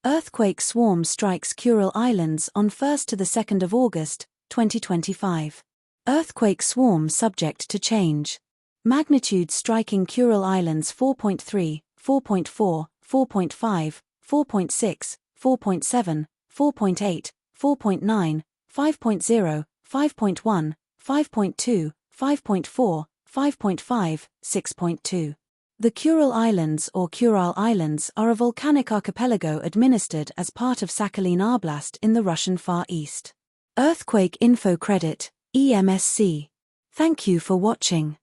Earthquake swarm strikes Kurile Islands on 1st to 2nd of August, 2025. Earthquake swarm subject to change. Magnitude striking Kurile Islands 4.3, 4.4, 4.5, 4.6, 4.7, 4.8, 4.9, 5.0, 5.1, 5.2, 5.4, 5.5, 6.2. The Kurile Islands or Kurile Islands are a volcanic archipelago administered as part of Sakhalin Oblast in the Russian Far East. Earthquake Info Credit, EMSC. Thank you for watching.